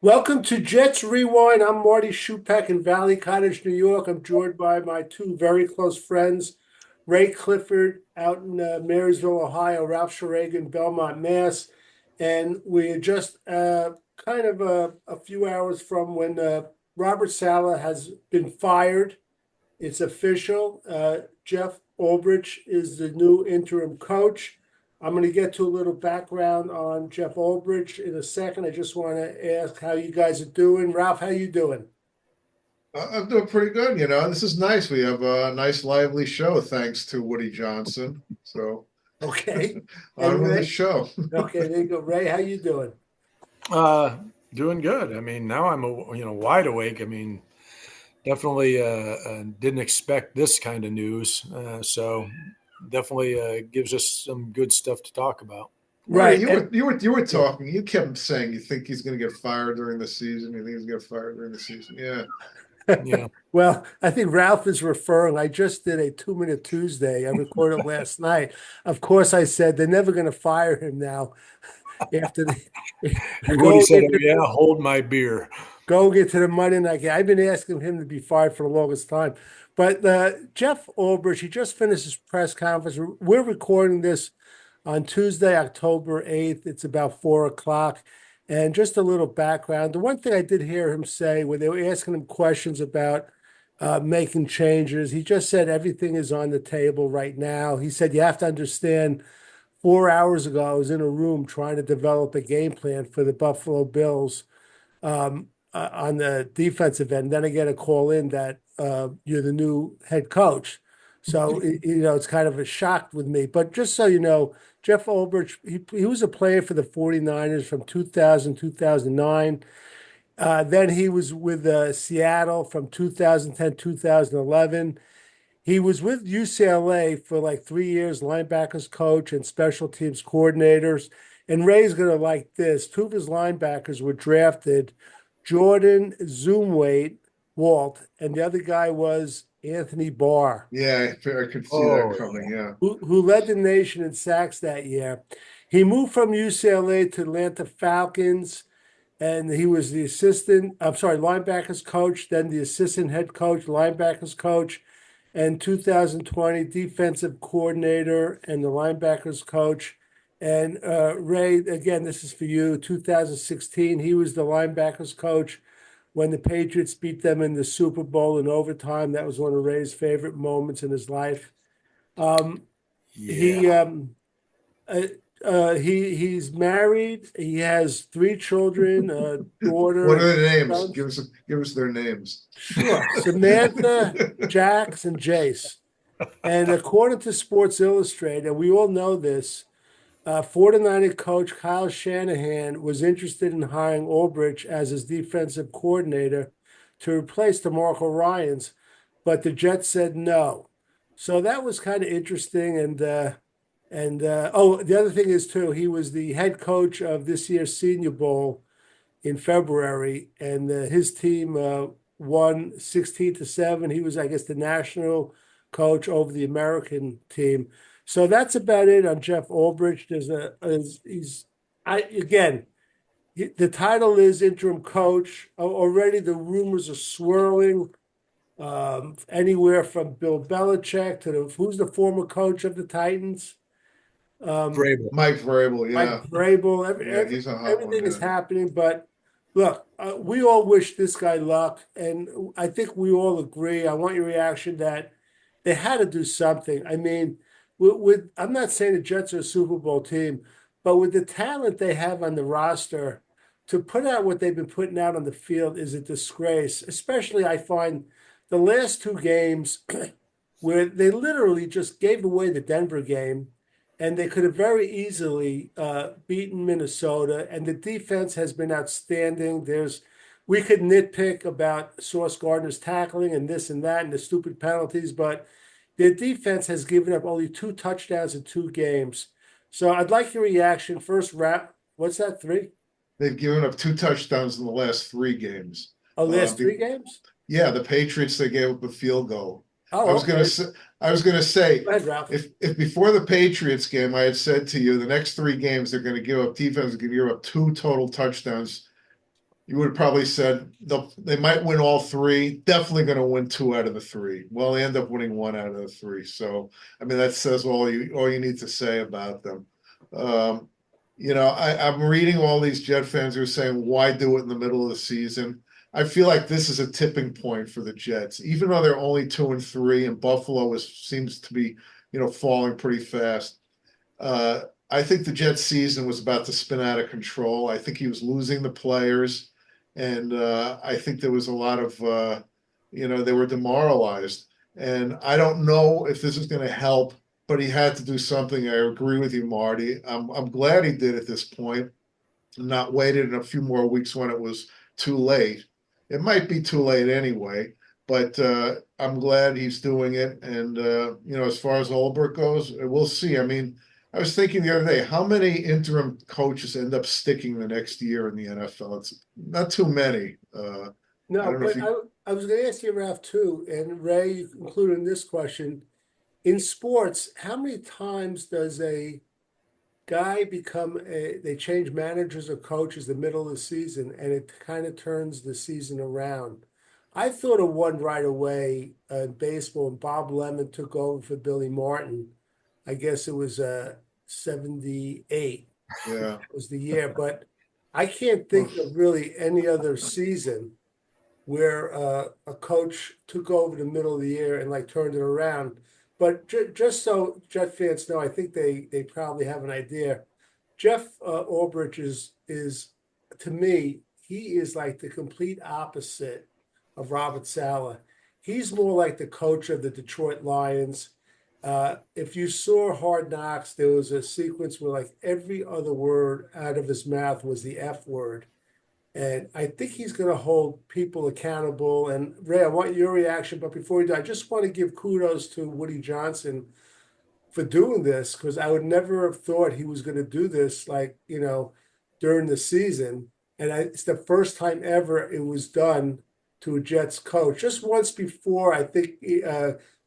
Welcome to Jets Rewind. I'm Marty Schupak in Valley Cottage, New York. I'm joined by my two very close friends, Ray Clifford out in Marysville, Ohio, Ralph Sharagan, Belmont, Mass. And we are just a few hours from when Robert Saleh has been fired. It's official. Jeff Ulbrich is the new interim coach. I'm going to get to a little background on Jeff Ulbrich in a second. I just want to ask how you guys are doing. Ralph, how you doing? I'm doing pretty good, you know. This is nice. We have a nice, lively show thanks to Woody Johnson. So Okay. And on with the Ray? show. Okay, there you go. Ray, how you doing? Uh, Doing good. I mean, now I'm wide awake. I mean, definitely didn't expect this kind of news. So definitely gives us some good stuff to talk about. Marty, Right. you were Yeah. talking. You kept saying you think he's going to get fired during the season. You think he's going to get fired during the season. Yeah. Yeah. Well, I think Ralph is referring. I just did a 2 Minute Tuesday. I recorded last night. Of course, I said they're never going to fire him now after the Woody go said, "Oh yeah, hold my beer." going into the Monday night game. I've been asking him to be fired for the longest time. But Jeff Ulbrich, he just finished his press conference. We're recording this on Tuesday, October 8th. It's about 4 o'clock. And just a little background. The one thing I did hear him say when they were asking him questions about making changes, he just said everything is on the table right now. He said, you have to understand, 4 hours ago, I was in a room trying to develop a game plan for the Buffalo Bills on the defensive end. Then I get a call in that you're the new head coach. So, it's kind of a shock with me. But just so you know, Jeff Ulbrich, he was a player for the 49ers from 2000, 2009. Then he was with Seattle from 2010, 2011. He was with UCLA for like 3 years, linebackers coach and special teams coordinators. And Ray's going to like this. Two of his linebackers were drafted, Jordan Zoomweight Walt, and the other guy was Anthony Barr, Yeah, I could see that Oh coming. Yeah. who led the nation in sacks that year. He moved from UCLA to Atlanta Falcons, and he was the linebackers coach, then the assistant head coach, linebackers coach, and 2020 defensive coordinator and the linebackers coach. And Ray, again, this is for you. 2016, he was the linebackers coach when the Patriots beat them in the Super Bowl in overtime. That was one of Ray's favorite moments in his life. Um, yeah. he uh, he's married. He has three children, a daughter What and are the two names? sons. Give us their names. Sure, Samantha, Jax, and Jace. And according to Sports Illustrated, we all know this, 49er coach Kyle Shanahan was interested in hiring Ulbrich as his defensive coordinator to replace DeMarco Ryans, but the Jets said no. So that was kind of interesting. And the other thing is too, he was the head coach of this year's Senior Bowl in February, and his team won 16-7. He was, I guess, the national coach over the American team. So that's about it on Jeff Ulbrich. He's I again. The title is interim coach. Already the rumors are swirling, anywhere from Bill Belichick to who's the former coach of the Titans, um, Vrabel. Mike Vrabel. Mike Yeah. Vrabel. Yeah, he's a hot one. Everything is Yeah. happening. But look, we all wish this guy luck, and I think we all agree. I want your reaction that they had to do something. I mean, I'm not saying the Jets are a Super Bowl team, but with the talent they have on the roster, to put out what they've been putting out on the field is a disgrace. Especially, I find the last two games where they literally just gave away the Denver game, and they could have very easily beaten Minnesota. And the defense has been outstanding. We could nitpick about Sauce Gardner's tackling and this and that and the stupid penalties, but their defense has given up only two touchdowns in two games. So I'd like your reaction. First, what's that, three? They've given up two touchdowns in the last three games. Oh, Uh, last three games? Yeah, the Patriots, they gave up a field goal. I Oh, was gonna okay. say, I was gonna say, Go ahead, Ralph. if before the Patriots game, I had said to you the next three games they're going to give up defense, are going to give up two total touchdowns. you would have probably said they might win all three. Definitely going to win two out of the three. Well, they end up winning one out of the three. So, I mean, that says all you need to say about them. Um, I'm reading all these Jet fans who are saying, "Why do it in the middle of the season?" I feel like this is a tipping point for the Jets, even though they're only 2-3, and Buffalo seems to be, falling pretty fast. Uh, I think the Jets season was about to spin out of control. I think he was losing the players, and I think there was a lot of, they were demoralized. And I don't know if this is going to help, but he had to do something. I agree with you, Marty. I'm glad he did at this point, and not waited a few more weeks when it was too late. It might be too late anyway, but I'm glad he's doing it. And as far as Olbert goes, we'll see. I mean, I was thinking the other day, how many interim coaches end up sticking the next year in the NFL? It's not too many. I No, don't know if but you. I was going to ask you, Ralph, too, and Ray, included in this question. In sports, how many times does a guy they change managers or coaches the middle of the season and it kind of turns the season around? I thought of one right away in baseball, and Bob Lemon took over for Billy Martin. I guess it was 78 Yeah. was the year, but I can't think of really any other season where a coach took over the middle of the year and like turned it around. But just so Jet fans know, I think they probably have an idea. Jeff Albridge is to me, he is like the complete opposite of Robert Saleh. He's more like the coach of the Detroit Lions. If you saw Hard Knocks, there was a sequence where like every other word out of his mouth was the F word. And I think he's going to hold people accountable. And Ray, I want your reaction. But before we do, I just want to give kudos to Woody Johnson for doing this, because I would never have thought he was going to do this, like, during the season. And it's the first time ever it was done to a Jets coach. Just once before, I think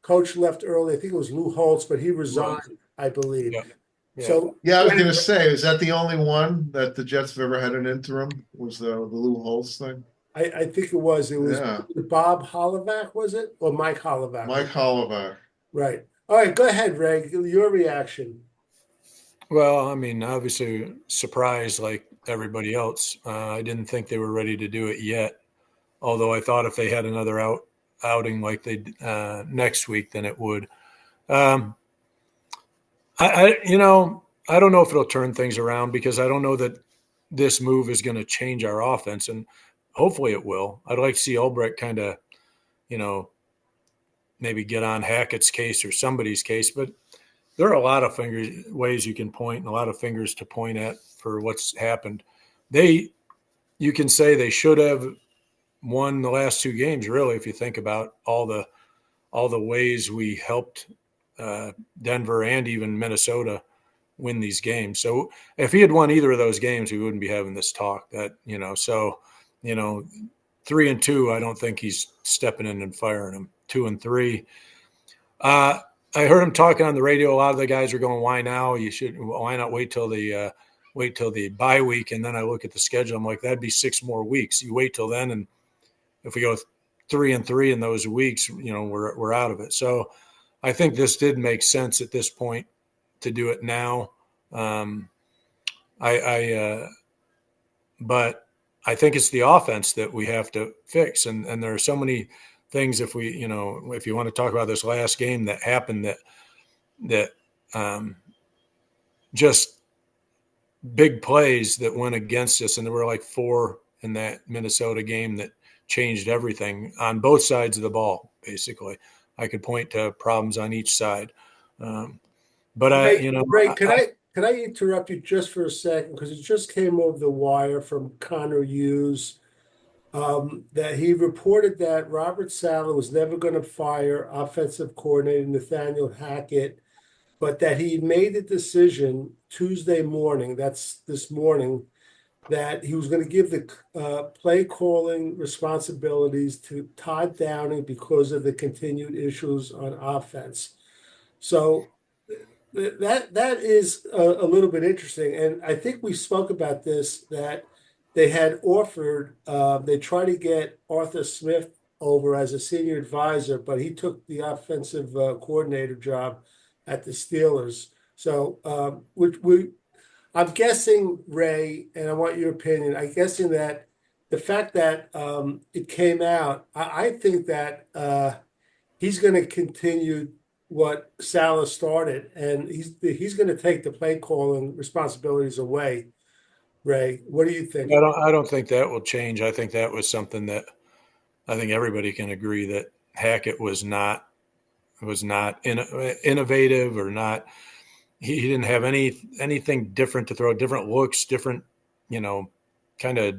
coach left early. I think it was Lou Holtz, but he Right. resigned, I believe. Yeah. Yeah. So, Yeah, I was going to say, is that the only one that the Jets have ever had an interim? Was the Lou Holtz thing? I think it was Yeah, Bob Hollavac, was it? Or Mike Hollavac? Mike Holloway. Right. All right, go ahead, Ray. Your reaction. Well, I mean, obviously surprised like everybody else. I didn't think they were ready to do it yet. Although I thought if they had another outing like they next week, then it would. Um, I don't know if it'll turn things around because I don't know that this move is going to change our offense, and hopefully it will. I'd like to see Ulbrich kind of, you know, maybe get on Hackett's case or somebody's case, but there are a lot of ways you can point and a lot of fingers to point at for what's happened. You can say they should have won the last two games, really, if you think about all the ways we helped Denver and even Minnesota win these games. So if he had won either of those games, we wouldn't be having this talk. So 3-2, I don't think he's stepping in and firing them. 2-3. I heard him talking on the radio. A lot of the guys are going, "Why now? Why not wait till the bye week?" And then I look at the schedule. I'm like, that'd be 6 more weeks. You wait till then, and if we go 3-3 in those weeks, we're out of it. So I think this did make sense at this point to do it now. Um, but I think it's the offense that we have to fix, and there are so many things. If you want to talk about this last game that happened, that just big plays that went against us, and there were like 4 in that Minnesota game that changed everything on both sides of the ball. Basically, I could point to problems on each side. But Ray, can I interrupt you just for a second, because it just came over the wire from Connor Hughes, that he reported that Robert Saleh was never going to fire offensive coordinator Nathaniel Hackett, but that he made the decision Tuesday morning, that's this morning, that he was going to give the play calling responsibilities to Todd Downing because of the continued issues on offense. So that is a little bit interesting, and I think we spoke about this, that they had offered, they tried to get Arthur Smith over as a senior advisor, but he took the offensive coordinator job at the Steelers. So, I'm guessing, Ray, and I want your opinion. I'm guessing that the fact that it came out, I think that he's going to continue what Salah started, and he's going to take the play calling responsibilities away. Ray, what do you think? I don't think that will change. I think that was something that I think everybody can agree that Hackett was not innovative or not. He didn't have anything different to throw, different looks, different, kind of,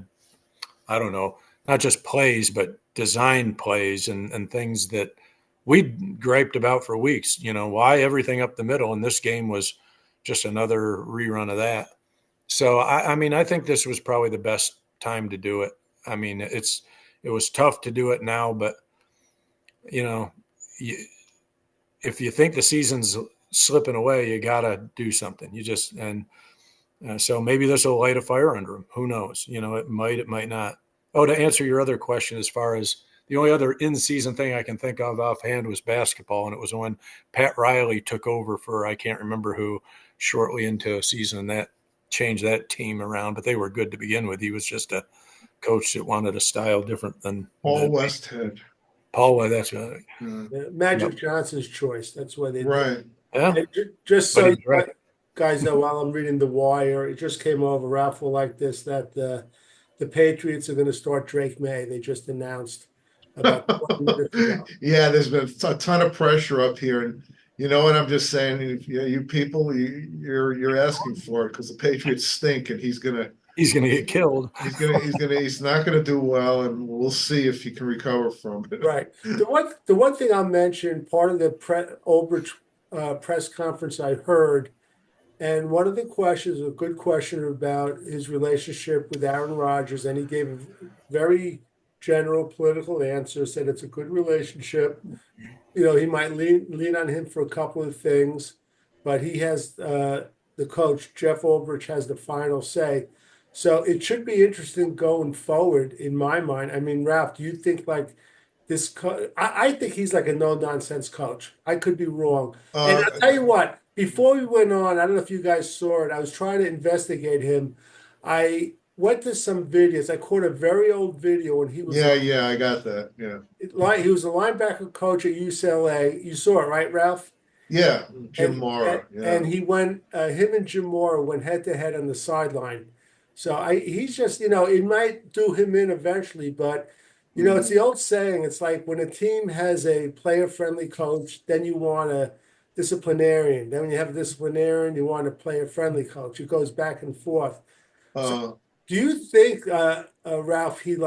I don't know, not just plays, but design plays and things that we griped about for weeks. Why everything up the middle? And this game was just another rerun of that. So, I mean, I think this was probably the best time to do it. I mean, it was tough to do it now, but, if you think the season's slipping away, you got to do something. So maybe this will light a fire under him. Who knows? It might not. Oh, to answer your other question, as far as the only other in-season thing I can think of offhand was basketball, and it was when Pat Riley took over for I can't remember who shortly into a season that changed that team around, but they were good to begin with. He was just a coach that wanted a style different than Paul Westhead. Paul. That's right. Magic Johnson's choice. That's why they Right. Yeah. Just so right. guys know, while I'm reading The Wire, it just came over. Ralph will like this, that the Patriots are going to start Drake May. They just announced about 20 minutes ago. Yeah, there's been a ton of pressure up here, and what I'm just saying, you people, you're asking for it because the Patriots stink, and he's gonna get killed. He's not gonna do well, and we'll see if he can recover from it. Right. The one thing I'll mention, part of the Ulbrich press conference I heard, and one of the questions, a good question about his relationship with Aaron Rodgers, and he gave a very general political answer, said it's a good relationship. He might lean on him for a couple of things, but he has the coach, Jeff Ulbrich, has the final say. So it should be interesting going forward, in my mind. I mean, Ralph, do you think like this? I think he's like a no-nonsense coach. I could be wrong. And I'll tell you what, before we went on, I don't know if you guys saw it, I was trying to investigate him. I went to some videos. I caught a very old video when he was Yeah, I got that. Yeah. He was a linebacker coach at UCLA. You saw it, right, Ralph? Yeah, Jim Mora. And he went, him and Jim Mora went head to head on the sideline. So he's just, it might do him in eventually, but it's the old saying. It's like when a team has a player-friendly coach, then you want a disciplinarian. Then when you have a disciplinarian, you want a player-friendly coach. It goes back and forth. So do you think, Ralph, he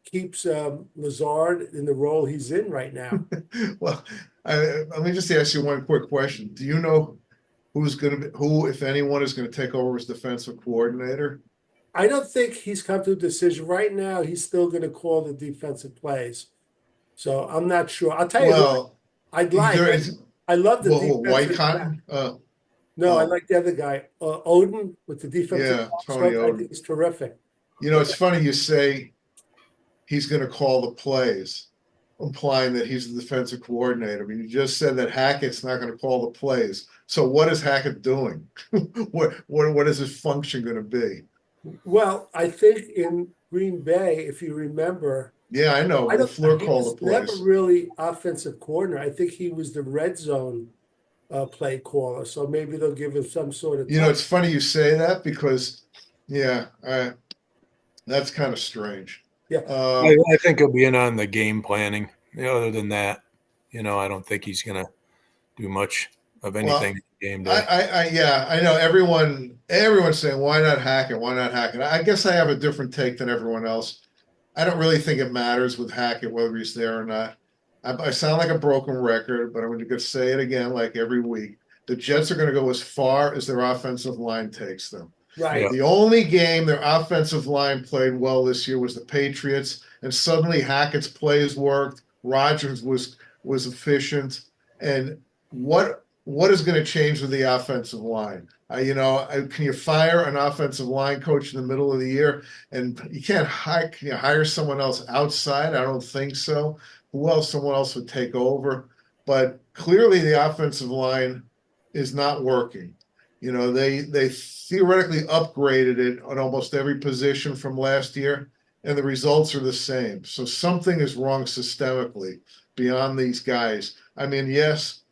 keeps Lazard in the role he's in right now? Well, let me just ask you one quick question. Do you know who, if anyone, is going to take over as defensive coordinator? I don't think he's come to a decision right now. He's still going to call the defensive plays. So I'm not sure. I'll tell you what, I love the defensive White Cotton. No, I like the other guy, Odin, with the defensive. Tony Odin. I think he's terrific. It's funny you say he's going to call the plays, implying that he's the defensive coordinator. I mean, you just said that Hackett's not going to call the plays. So what is Hackett doing? What is his function going to be? Well, I think in Green Bay, if you remember. Yeah, I know. LaFleur called the plays. Never really offensive coordinator. I think he was the red zone play caller. So maybe they'll give him some sort of. It's funny you say that because, that's kind of strange. Yeah, I think he'll be in on the game planning. Other than that, I don't think he's going to do much of anything game day. I know everyone's saying why not Hackett? Why not Hackett? I guess I have a different take than everyone else. I don't really think it matters with Hackett whether he's there or not. I sound like a broken record, but I'm going to say it again like every week. The Jets are going to go as far as their offensive line takes them. right. Yeah. The only game their offensive line played well this year was the Patriots, and suddenly Hackett's plays worked. Rodgers was efficient. And what is going to change with the offensive line? Can you fire an offensive line coach in the middle of the year? And you can't hire someone else outside? I don't think so. Who else? Someone else would take over. But clearly the offensive line is not working. They theoretically upgraded it on almost every position from last year, and the results are the same. So something is wrong systemically beyond these guys. I mean, yes,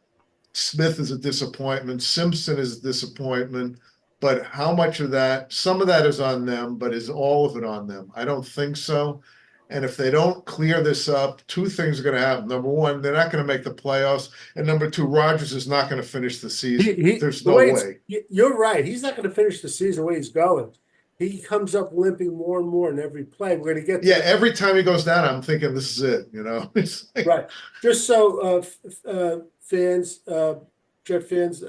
Smith is a disappointment. Simpson is a disappointment. But how much of that, some of that is on them, but is all of it on them? I don't think so. And if they don't clear this up, two things are going to happen. Number one, they're not going to make the playoffs. And number two, Rodgers is not going to finish the season. There's no way. You're right. He's not going to finish the season the way he's going. He comes up limping more and more in every play. We're going to get every time he goes down, I'm thinking this is it. It's like, right. Just so fans, Jet fans,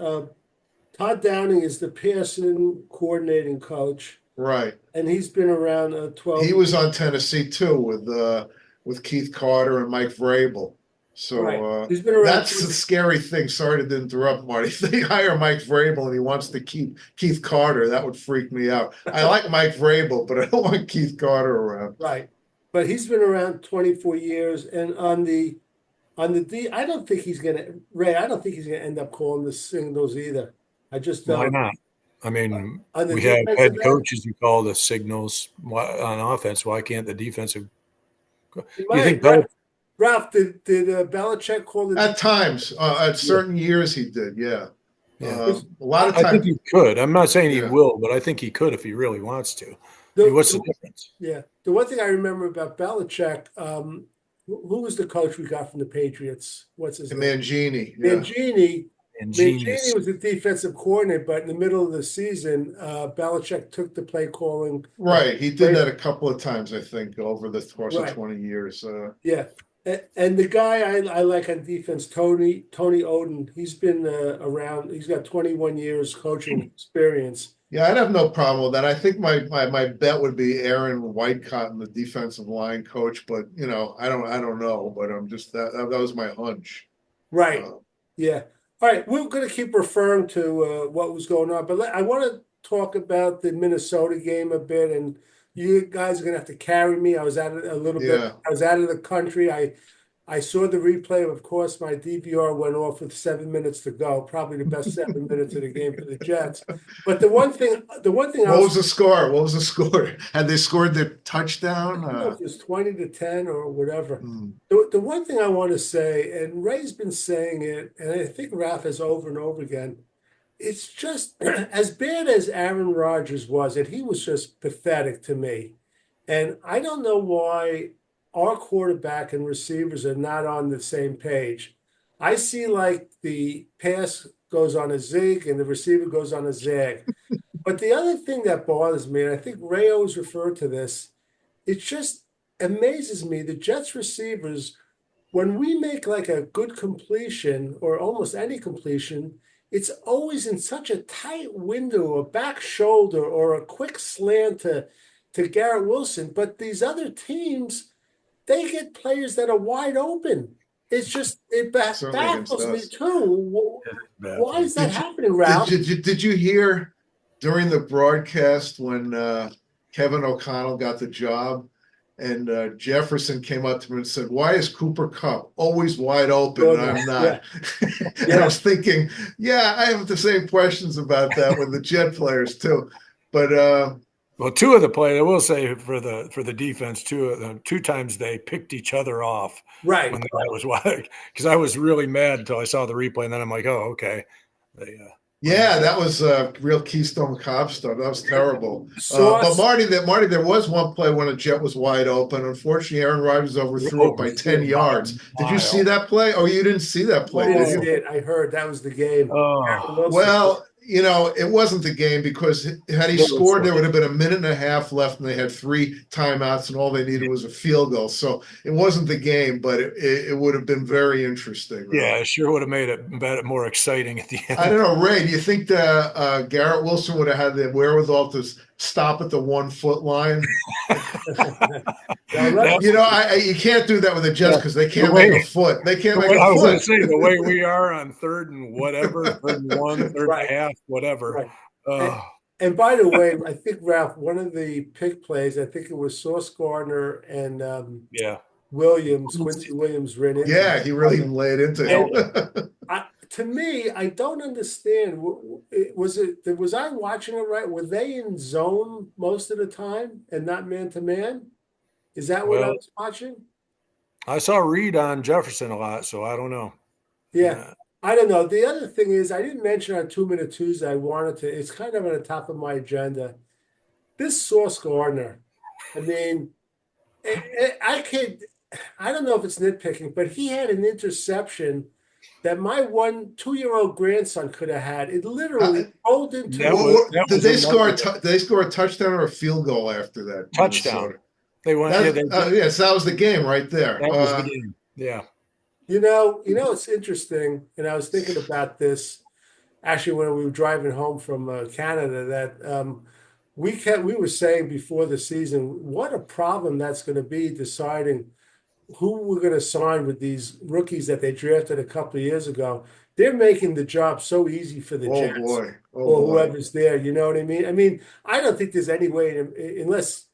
Todd Downing is the passing coordinating coach. Right. And he's been around 12 He was on Tennessee too with Keith Carter and Mike Vrabel. So right. He's been around that's the scary thing. Sorry to interrupt, Marty. If they hire Mike Vrabel and he wants to keep Keith Carter, that would freak me out. I like Mike Vrabel, but I don't want Keith Carter around. Right. But he's been around 24 years, and on the D, I don't think he's gonna end up calling the signals either. I just don't. Why not? I mean, we have head coaches who call the signals on offense. Why can't the defensive? Do you think Ralph, did Belichick call the at times? At certain years, he did. Yeah. A lot of times, I think he could. I'm not saying he will, but I think he could if he really wants to. What's the difference? Yeah. The one thing I remember about Belichick, who was the coach we got from the Patriots? What's his name? Mangini. Mangini was the defensive coordinator, but in the middle of the season, Belichick took the play calling. Right. He did that a couple of times, I think, over the course of 20 years. Yeah. And the guy I like on defense, Tony Oden, he's been around. He's got 21 years coaching experience. Yeah, I'd have no problem with that. I think my bet would be Aaron Whitecotton, the defensive line coach, but I don't know. But I'm just that was my hunch. Right. Yeah. All right, we're going to keep referring to what was going on, but I want to talk about the Minnesota game a bit, and you guys are going to have to carry me. I was out a little bit. I was out of the country. I saw the replay. Of course, my DVR went off with 7 minutes to go. Probably the best 7 minutes of the game for the Jets. But the one thing. What was the score? What was the score? Had they scored their touchdown? I don't know if it was 20-10 or whatever. The one thing I want to say, and Ray's been saying it, and I think Ralph has over and over again. It's just as bad as Aaron Rodgers was, and he was just pathetic to me. And I don't know why our quarterback and receivers are not on the same page. I see like the pass goes on a zig and the receiver goes on a zag. But the other thing that bothers me, and I think Ray always referred to this, it just amazes me, the Jets receivers, when we make like a good completion or almost any completion, it's always in such a tight window, a back shoulder or a quick slant to Garrett Wilson. But these other teams, they get players that are wide open. It's just, it baffles me too. Why is that happening, Ralph? Did you hear during the broadcast when Kevin O'Connell got the job and Jefferson came up to him and said, "Why is Cooper Kupp always wide open and I'm not?" And I was thinking, I have the same questions about that with the Jet players too. But well, two of the players, I will say for the defense, two times they picked each other off. Right. When the guy was wide, because I was really mad until I saw the replay, and then I'm like, oh, okay. That was real Keystone Cop stuff. That was terrible. But Marty, there was one play when a Jet was wide open. Unfortunately, Aaron Rodgers overthrew it by 10 yards. Did you see that play? Oh, you didn't see that play, did you? I heard that was the game. Oh. Well, it wasn't the game because had he scored, there would have been a minute and a half left, and they had 3 timeouts, and all they needed was a field goal. So it wasn't the game, but it would have been very interesting. Right? Yeah, it sure would have made it more exciting at the end. I don't know, Ray. Do you think that Garrett Wilson would have had the wherewithal to stop at the 1 foot line? You can't do that with the Jets because they can't make a foot. They can't make a foot. I was going to say, the way we are on third and whatever, third and 1, third and a half, whatever. Right. And, Oh, and by the way, I think Ralph, one of the pick plays, I think it was Sauce Gardner and yeah. Quincy Williams ran into Yeah, he really each other. laid into And him. to me, I don't understand. Was I watching it right? Were they in zone most of the time and not man to man? Is that what I Well, was watching? I saw Reed on Jefferson a lot, so I don't know. Yeah. Uh, I don't know. The other thing is, I didn't mention on 2 Minute Tuesday. I wanted to. It's kind of on the top of my agenda. This Sauce Gardner. I mean, I could. I don't know if it's nitpicking, but he had an interception that my 2-year-old grandson could have had. It Uh, literally rolled into that the was did they score? another Did they score a touchdown or a field goal after that? touchdown. Minnesota. They went, yeah, That's yes, that was the game right there. that was the game. Yeah. It's interesting, and I was thinking about this actually when we were driving home from Canada that we were saying before the season what a problem that's going to be deciding who we're going to sign with these rookies that they drafted a couple of years ago. They're making the job so easy for the Oh Jets boy! Oh or boy! whoever's there. You know what I mean? I mean, I don't think there's any way unless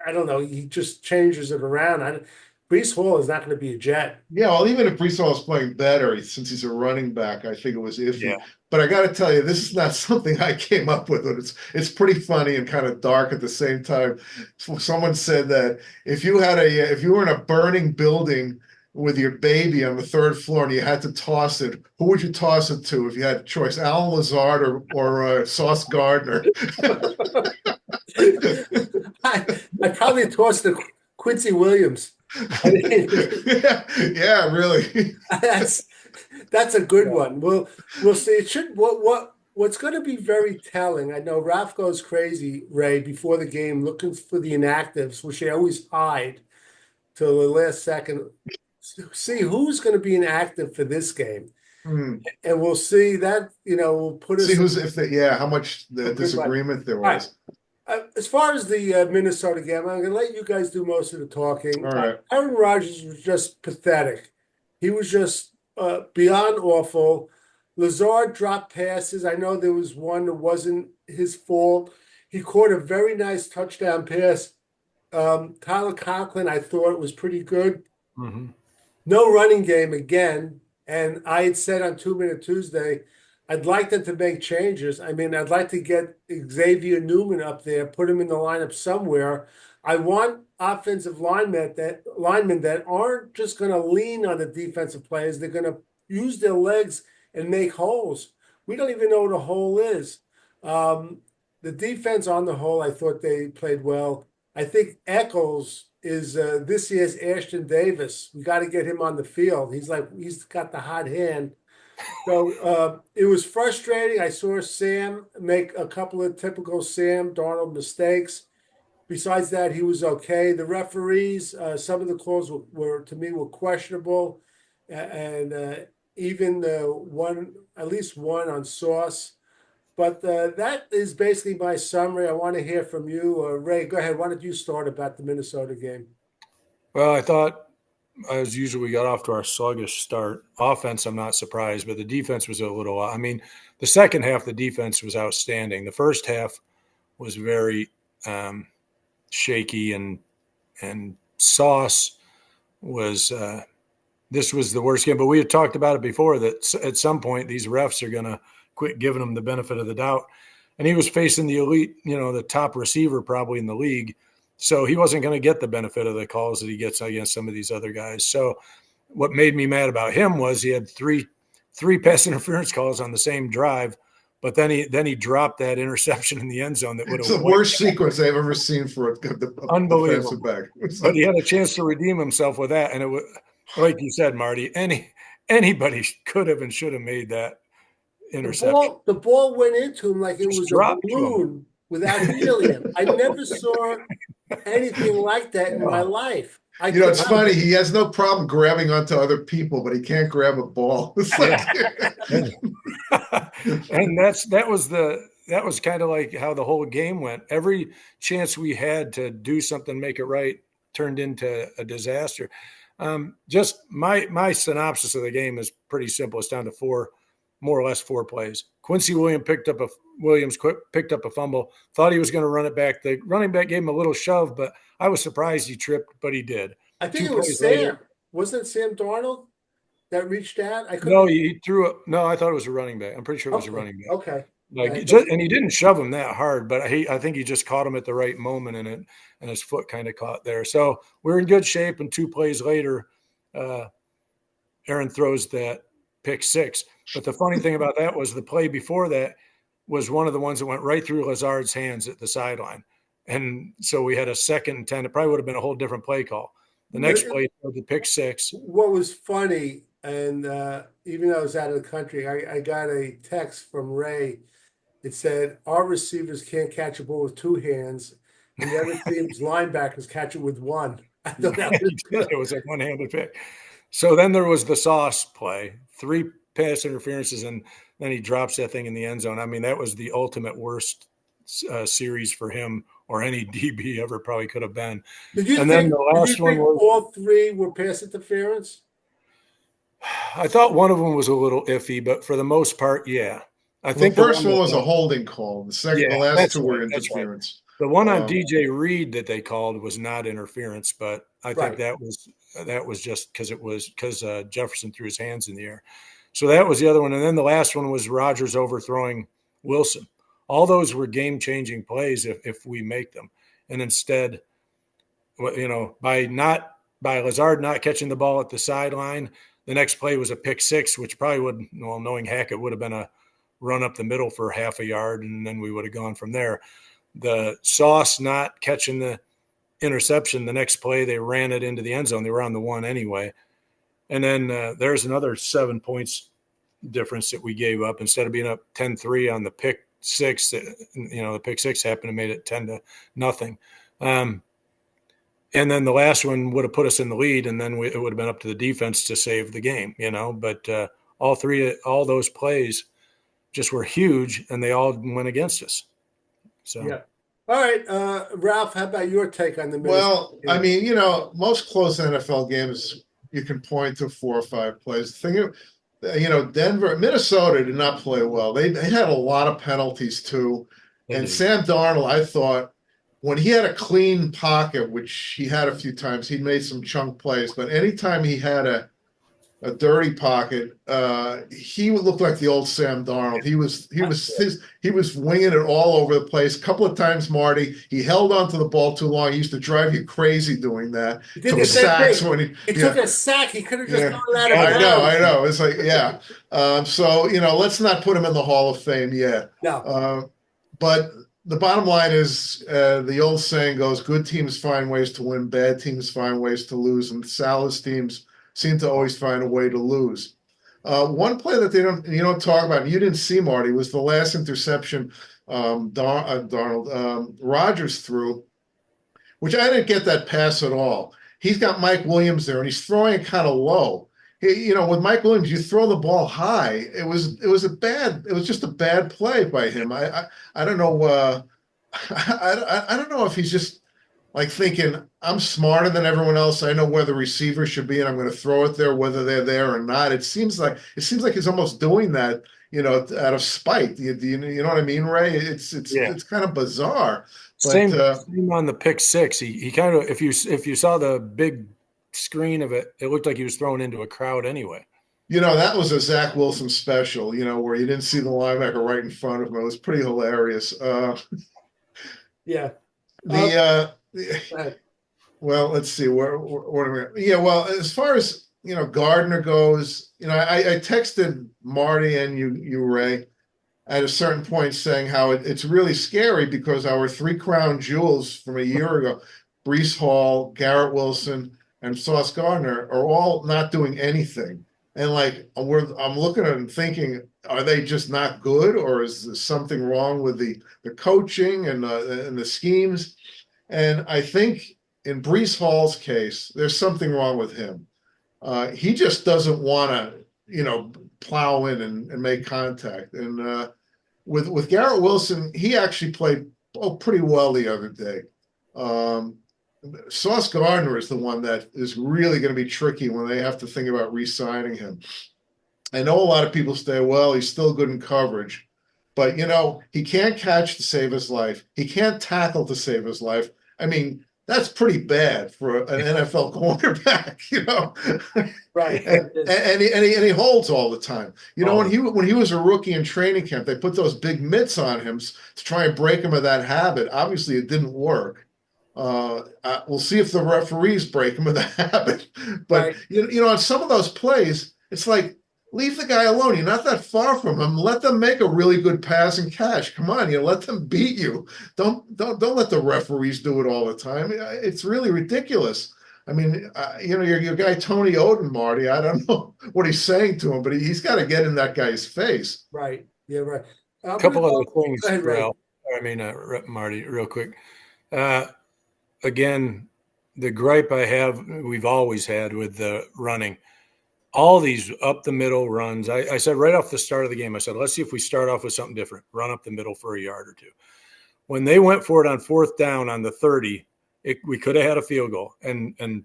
I don't know he just changes it around. Brees Hall is not going to be a Jet. Yeah, well, even if Brees Hall is playing better, since he's a running back, I think it was Yeah. iffy. But I got to tell you, this is not something I came up with. It's pretty funny and kind of dark at the same time. Someone said that if you were in a burning building with your baby on the third floor and you had to toss it, who would you toss it to if you had a choice, Alan Lazard or Sauce Gardner? I probably tossed the Quincy Williams. I mean, yeah, really. that's a good one. We'll see. It should what's going to be very telling. I know Ralph goes crazy, Ray, before the game looking for the inactives, which they always hide till the last second. See who's going to be inactive for this game, Hmm. and we'll see that. Will put See us who's if they yeah, how much the a good one. disagreement there All right. was. As far as the Minnesota game, I'm going to let you guys do most of the talking. All right. Aaron Rodgers was just pathetic. He was just beyond awful. Lazard dropped passes. I know there was one that wasn't his fault. He caught a very nice touchdown pass. Tyler Conklin, I thought was pretty good. Mm-hmm. No running game again. And I had said on 2 Minute Tuesday, I'd like them to make changes. I mean, I'd like to get Xavier Newman up there, put him in the lineup somewhere. I want offensive linemen that aren't just going to lean on the defensive players. They're going to use their legs and make holes. We don't even know what a hole is. The defense on the whole, I thought they played well. I think Eccles is this year's Ashton Davis. We got to get him on the field. He's got the hot hand. So it was frustrating. I saw Sam make a couple of typical Sam Darnold mistakes. Besides that, he was okay. The referees, some of the calls were to me were questionable, and even at least one on Sauce. But that is basically my summary. I want to hear from you, Ray. Go ahead. Why don't you start about the Minnesota game? Well, I thought as usual, we got off to our sluggish start. Offense, I'm not surprised, but the defense was a little. I mean, the second half, the defense was outstanding. The first half was very shaky, and Sauce was. This was the worst game, but we had talked about it before that at some point these refs are going to quit giving him the benefit of the doubt. And he was facing the elite, the top receiver probably in the league. So he wasn't going to get the benefit of the calls that he gets against some of these other guys. So what made me mad about him was he had three pass interference calls on the same drive, but then he dropped that interception in the end zone that would have It's the worst sequence I've ever seen for a defensive back. But he had a chance to redeem himself with that, and it was like you said, Marty. Anybody could have and should have made that interception. The ball went into him like it was a balloon without helium. I never saw anything like that in my life. It's funny. He has no problem grabbing onto other people, but he can't grab a ball. And that was kind of like how the whole game went. Every chance we had to do something, make it right, turned into a disaster. Just my synopsis of the game is pretty simple. It's down to four more or less 4 plays. Quincy Williams picked up a fumble, thought he was going to run it back. The running back gave him a little shove, but I was surprised he tripped, but he did. I think 2 it was plays later. Sam. Wasn't it Sam Darnold that reached out? I couldn't. No, he threw it. No, I thought it was a running back. I'm pretty sure it was a Okay. running back. Okay. Like Yeah, and he didn't shove him that hard, but I think he just caught him at the right moment, and his foot kind of caught there. So we're in good shape. And 2 plays later, Aaron throws that pick 6. But the funny thing about that was the play before that was one of the ones that went right through Lazard's hands at the sideline, and so we had a 2nd and 10. It probably would have been a whole different play call. The next play, the pick 6. What was funny, and even though I was out of the country, I got a text from Ray. It said, our receivers can't catch a ball with 2 hands, and the other team's linebackers catch it with 1. I thought that was good. It was a one-handed pick. So then there was the Sauce play, 3 pass interferences, and then he drops that thing in the end zone. I mean, that was the ultimate worst series for him or any DB ever probably could have been. Did you And think, then the last one was, all 3 were pass interference? I thought one of them was a little iffy, but for the most part, yeah. I think the first one was a holding call. The last 2 were interference. Right. The one on DJ Reed that they called was not interference, but I think that was just because Jefferson threw his hands in the air. So that was the other one. And then the last one was Rodgers overthrowing Wilson. All those were game-changing plays if we make them. And instead, by Lazard not catching the ball at the sideline, the next play was a pick 6, which probably would, knowing Hackett, would have been a run up the middle for half a yard, and then we would have gone from there. The Sauce not catching the interception, the next play they ran it into the end zone. They were on the 1 anyway. And then there's another 7 points difference that we gave up. Instead of being up 10-3 on the pick 6, the pick 6 happened and made it 10-0. And then the last one would have put us in the lead, and then it would have been up to the defense to save the game, But all those plays just were huge, and they all went against us. So yeah. All right, Ralph, how about your take on the Minnesota Well, game? I mean, most close NFL games you can point to 4 or 5 plays. The thing, Minnesota did not play well. They had a lot of penalties too. And Sam Darnold, I thought, when he had a clean pocket, which he had a few times, he made some chunk plays. But anytime he had a dirty pocket, he would look like the old Sam Darnold. He was winging it all over the place. A couple of times, Marty, he held onto the ball too long. He used to drive you crazy doing that. He took sacks when he took a sack. He could have just gone out of bounds. I know. It's like, yeah. So let's not put him in the Hall of Fame yet. No. But the bottom line is, the old saying goes, good teams find ways to win, bad teams find ways to lose, and Saleh's teams seem to always find a way to lose. One play that you don't talk about, and you didn't see, Marty, was the last interception Rodgers threw, which I didn't get that pass at all. He's got Mike Williams there, and he's throwing it kind of low. With Mike Williams, you throw the ball high. It was just a bad play by him. I don't know. I don't know if he's just like thinking, I'm smarter than everyone else. I know where the receiver should be, and I'm going to throw it there, whether they're there or not. It seems like he's almost doing that, out of spite. You know what I mean, Ray? It's kind of bizarre. But, same on the pick 6. He kind of, if you saw the big screen of it, it looked like he was thrown into a crowd anyway. That was a Zach Wilson special, where you didn't see the linebacker right in front of him. It was pretty hilarious. Yeah. Well, let's see. What are we? Yeah. Well, as far as Gardner goes, I texted Marty and you, Ray, at a certain point saying how it's really scary because our 3 crown jewels from a year ago, Breece Hall, Garrett Wilson, and Sauce Gardner, are all not doing anything. And I'm looking at them thinking, are they just not good, or is there something wrong with the coaching and the schemes? And I think in Breece Hall's case, there's something wrong with him. He just doesn't want to, plow in and make contact. And with Garrett Wilson, he actually played pretty well the other day. Sauce Gardner is the one that is really going to be tricky when they have to think about re-signing him. I know a lot of people say, well, he's still good in coverage, but he can't catch to save his life. He can't tackle to save his life. I mean, that's pretty bad for an NFL cornerback, Right. and he holds all the time. Oh. When he was a rookie in training camp, they put those big mitts on him to try and break him of that habit. Obviously, it didn't work. We'll see if the referees break him of the habit. But Right. on some of those plays, it's like, leave the guy alone. You're not that far from him. Let them make a really good pass and catch. Come on, let them beat you. Don't let the referees do it all the time. It's really ridiculous. I mean, your guy Tony Oden, Marty. I don't know what he's saying to him, but he's got to get in that guy's face. Right. Yeah. Right. A couple other things, Go ahead, Ray. Ralph. I mean, Marty, real quick. Again, the gripe we've always had with the running. All these up the middle runs. I said right off the start of the game, I said, let's see if we start off with something different. Run up the middle for a yard or two. When they went for it on 4th down on the 30, we could have had a field goal and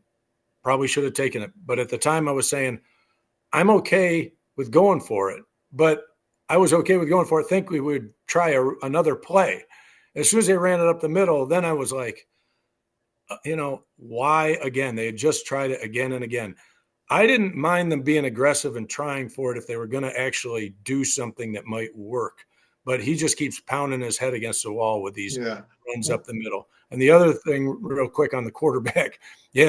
probably should have taken it. But at the time I was saying, I'm okay with going for it. But I was okay with going for it. Think we would try another play. As soon as they ran it up the middle, then I was like, why again? They had just tried it again and again. I didn't mind them being aggressive and trying for it if they were going to actually do something that might work. But he just keeps pounding his head against the wall with these runs up the middle. And the other thing, real quick on the quarterback,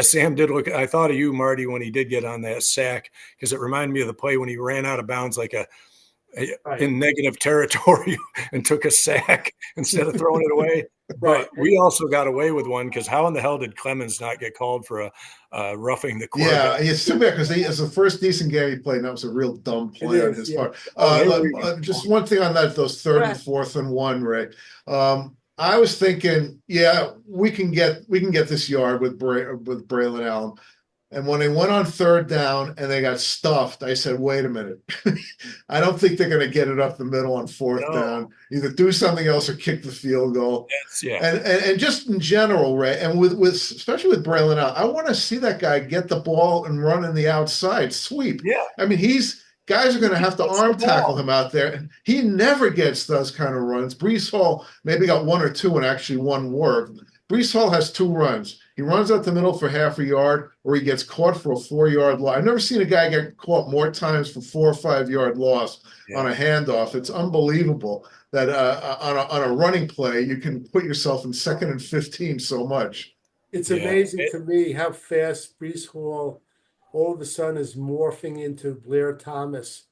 Sam did look. I thought of you, Marty, when he did get on that sack, because it reminded me of the play when he ran out of bounds in negative territory and took a sack instead of throwing it away. But we also got away with one because how in the hell did Clemens not get called for a roughing the quarterback? Yeah, it's too bad because it's the first decent game he played, and that was a real dumb play on his part. Just one thing on those 3rd and 4th and 1, Ray. I was thinking, we can get this yard with Braylon Allen. And when they went on 3rd down and they got stuffed, I said, wait a minute. I don't think they're going to get it up the middle on 4th down. Either do something else or kick the field goal. And just in general, Ray, and with especially with Braylon Allen, I want to see that guy get the ball and run in the outside, sweep. Yeah. I mean, guys are going to have to arm tackle him out there. And he never gets those kind of runs. Breece Hall maybe got 1 or 2 and actually one worked. Breece Hall has 2 runs. He runs out the middle for half a yard, or he gets caught for a 4-yard loss. I've never seen a guy get caught more times for 4 or 5 yard loss on a handoff. It's unbelievable that on a running play you can put yourself in 2nd and 15 so much. It's amazing to me how fast Breece Hall all of a sudden is morphing into Blair Thomas.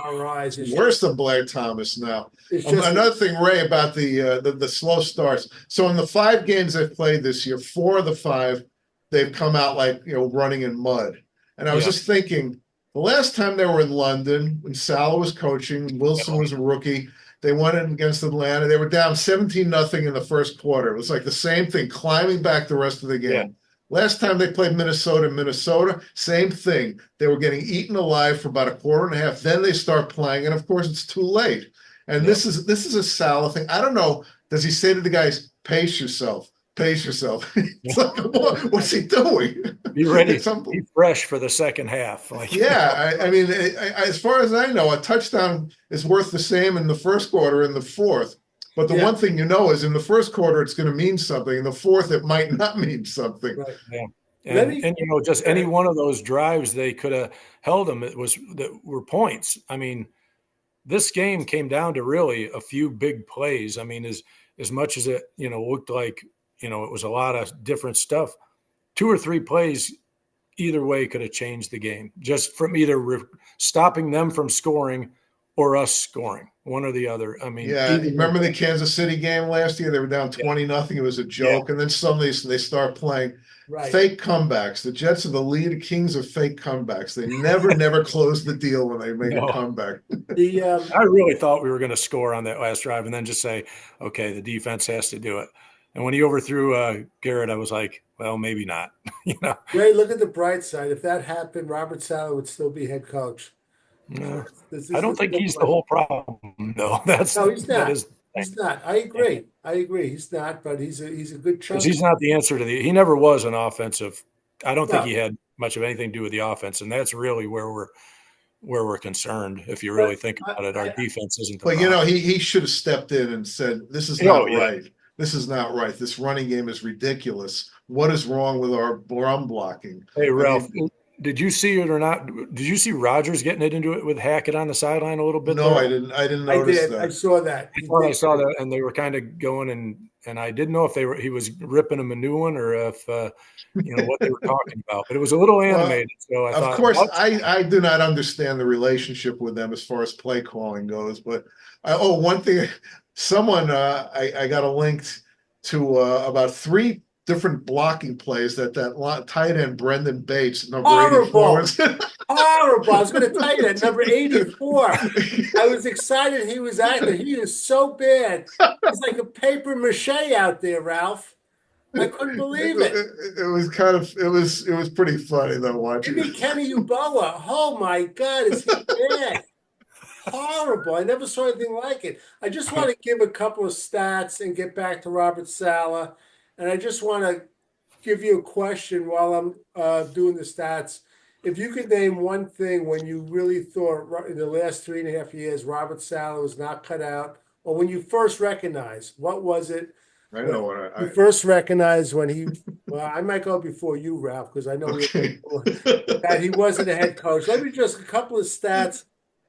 Our eyes. Worse than Blair Thomas now. Another thing, Ray, about the slow starts. So in the 5 games they've played this year, 4 of the 5, they've come out like running in mud. And I was just thinking, the last time they were in London, when Saleh was coaching, Wilson was a rookie, they went in against Atlanta. They were down 17-0 in the first quarter. It was like the same thing, climbing back the rest of the game. Yeah. Last time they played Minnesota, same thing. They were getting eaten alive for about a quarter and a half. Then they start playing, and of course, it's too late. And this is a Saleh thing. I don't know. Does he say to the guys, pace yourself? Pace yourself. It's like, what's he doing? Be ready. Be fresh for the second half. I mean, as far as I know, a touchdown is worth the same in the first quarter and the fourth. But the one thing is in the first quarter, it's going to mean something. In the fourth, it might not mean something. Right. Yeah. And just any one of those drives, they could have held them. That were points. I mean, this game came down to really a few big plays. I mean, as much as it, looked like, it was a lot of different stuff. 2 or 3 plays either way could have changed the game, just from either stopping them from scoring or us scoring, one or the other. I mean, remember the Kansas City game last year? They were down 20-0. It was a joke. And then suddenly they start playing fake comebacks. The Jets are the lead kings of fake comebacks. They never close the deal when they make a comeback. I really thought we were going to score on that last drive and then just say, okay, the defense has to do it. And when he overthrew Garrett, I was like, well, maybe not. Ray, look at the bright side. If that happened, Robert Saleh would still be head coach. No, I don't think he's the whole problem. No, he's not. He's not. I agree. He's not, but he's a good chunk. He's not the answer to he never was an offensive. I don't think he had much of anything to do with the offense, and that's really where where we're concerned. If you really think I, about it, our I, defense isn't the But problem. he should have stepped in and said, "This is Oh not yeah. right. This is not right. This running game is ridiculous. What is wrong with our run blocking?" Hey I Ralph, mean, did you see it or not? Did you see Rodgers getting it into it with Hackett on the sideline a little bit no, there? I didn't. I didn't I notice did. I that. saw that. I He thought I did. saw that, and they were kind of going, and I didn't know if he was ripping him a new one or if what they were talking about. But it was a little Well, animated, so I of thought, course, what? I do not understand the relationship with them as far as play calling goes. But one thing, someone I got a link to about three different blocking plays that tight end Brendan Bates, number Horrible. 84. Horrible. I was going to tell you that number 84. I was excited he was out there. He is so bad. He's like a paper mache out there, Ralph. I couldn't believe it. It was kind of it was pretty funny though watching Maybe Kenny Uboa. Oh my God, is he bad? Horrible. I never saw anything like it. I just want to give a couple of stats and get back to Robert Saleh. And I just want to give you a question while I'm doing the stats. If you could name one thing when you really thought in the last 3.5 years Robert Saleh was not cut out, or when you first recognized, what was it? I When know what you first recognized when he, well, I might go before you, Ralph, because I know okay. that he wasn't a head coach. Let me just a couple of stats.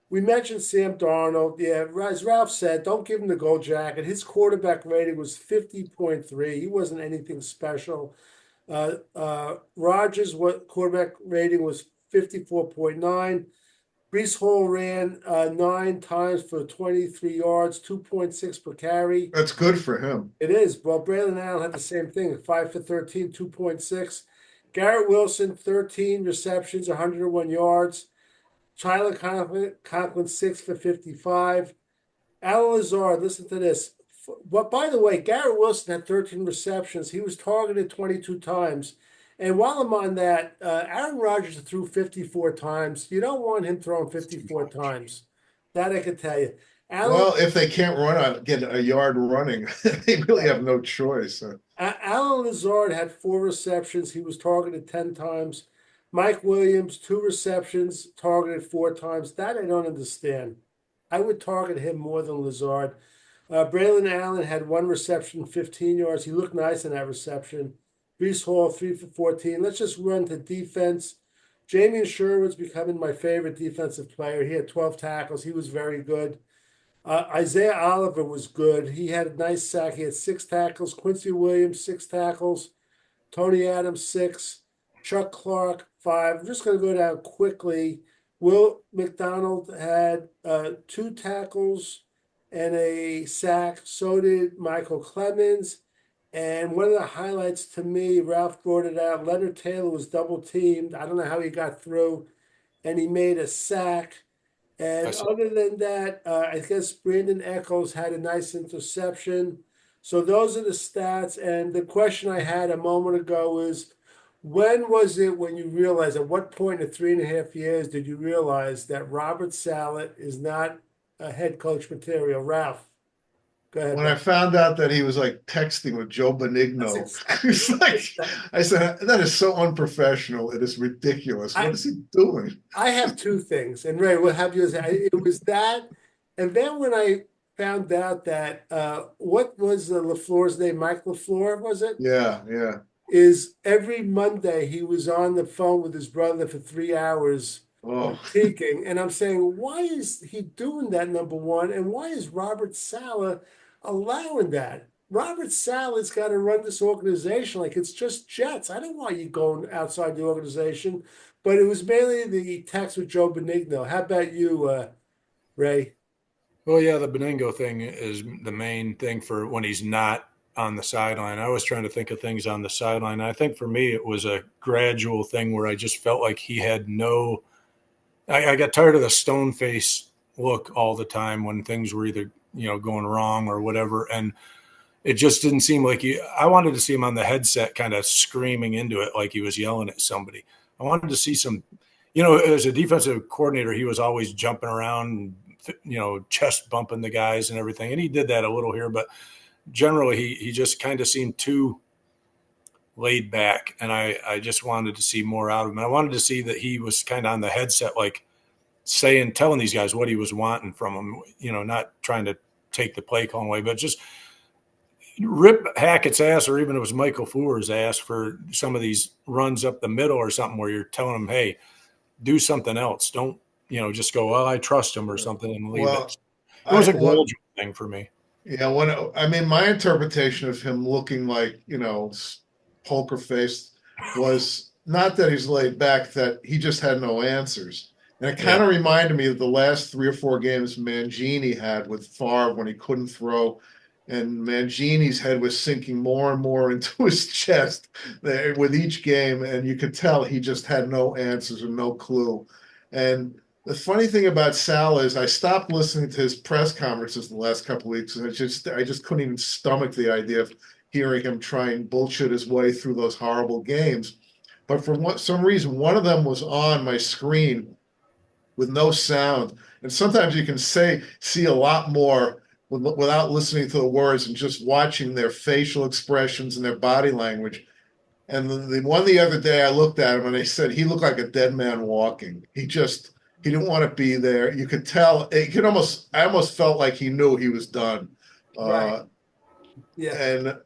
We mentioned Sam Darnold. Yeah, as Ralph said, don't give him the gold jacket. His quarterback rating was 50.3. He wasn't anything special. Rodgers' quarterback rating was 54.9. Brees Hall ran 9 times for 23 yards, 2.6 per carry. That's good for him. It is. Well, Braylon Allen had the same thing, 5 for 13, 2.6. Garrett Wilson, 13 receptions, 101 yards. Tyler Conklin 6 for 55. Alan Lazard, listen to this. But by the way, Garrett Wilson had 13 receptions. He was targeted 22 times. And while I'm on that, Aaron Rodgers threw 54 times. You don't want him throwing 54 times. That I can tell you. Well, if they can't get a yard running, they really have no choice. Alan Lazard had 4 receptions. He was targeted 10 times. Mike Williams, 2 receptions, targeted 4 times. That I don't understand. I would target him more than Lazard. Braylon Allen had 1 reception, 15 yards. He looked nice in that reception. Brees Hall, 3 for 14. Let's just run to defense. Jamie Sherwood's becoming my favorite defensive player. He had 12 tackles. He was very good. Isaiah Oliver was good. He had a nice sack. He had 6 tackles. Quincy Williams, 6 tackles. Tony Adams, 6. Chuck Clark, 5. I'm just going to go down quickly. Will McDonald had 2 tackles and a sack. So did Michael Clemens. And one of the highlights to me, Ralph brought it out. Leonard Taylor was double teamed. I don't know how he got through, and he made a sack. And other than that, I guess Brandon Echols had a nice interception. So those are the stats. And the question I had a moment ago is, when was it when you realized, at what point in 3.5 years did you realize that Robert Saleh is not a head coach material? Ralph, go ahead. When I found out that he was like texting with Joe Benigno, it's like, I said, that is so unprofessional. It is ridiculous. What is he doing? I have 2 things, and Ray, we'll have yours. It was that, and then when I found out that what was LaFleur's name? Mike LaFleur, was it? Yeah. Is every Monday he was on the phone with his brother for 3 hours critiquing, and I'm saying, why is he doing that? Number one, and why is Robert Saleh allowing that? Robert Saleh's got to run this organization like it's just Jets. I don't want you going outside the organization, but it was mainly the text with Joe Benigno. How about you, Ray? Well, yeah, the Benigno thing is the main thing for when he's not on the sideline. I was trying to think of things on the sideline. I think for me, it was a gradual thing where I just felt like he had no. I got tired of the stone face look all the time when things were either going wrong or whatever, and it just didn't seem like I wanted to see him on the headset, kind of screaming into it like he was yelling at somebody. I wanted to see some. As a defensive coordinator, he was always jumping around, chest bumping the guys and everything, and he did that a little here, but generally he just kind of seemed too laid back, and I just wanted to see more out of him. I wanted to see that he was kind of on the headset like telling these guys what he was wanting from them, not trying to take the play calling away, but just rip Hackett's ass, or even if it was Michael Fuller's ass, for some of these runs up the middle or something where you're telling them, hey, do something else. Don't, just go, well, I trust him or something and leave Well, it. It was a what, gradual thing for me. yeah, my interpretation of him looking like, poker faced was not that he's laid back, that he just had no answers. And it kind of reminded me of the last 3 or 4 games Mangini had with Favre when he couldn't throw, and Mangini's head was sinking more and more into his chest with each game, and you could tell he just had no answers and no clue. And the funny thing about Sal is I stopped listening to his press conferences the last couple of weeks, and I just couldn't even stomach the idea of hearing him try and bullshit his way through those horrible games. But for some reason, one of them was on my screen with no sound, and sometimes you can see a lot more without listening to the words and just watching their facial expressions and their body language. And the one the other day, I looked at him and they said he looked like a dead man walking. He didn't want to be there. You could tell. I almost felt like he knew he was done. Right. Yeah.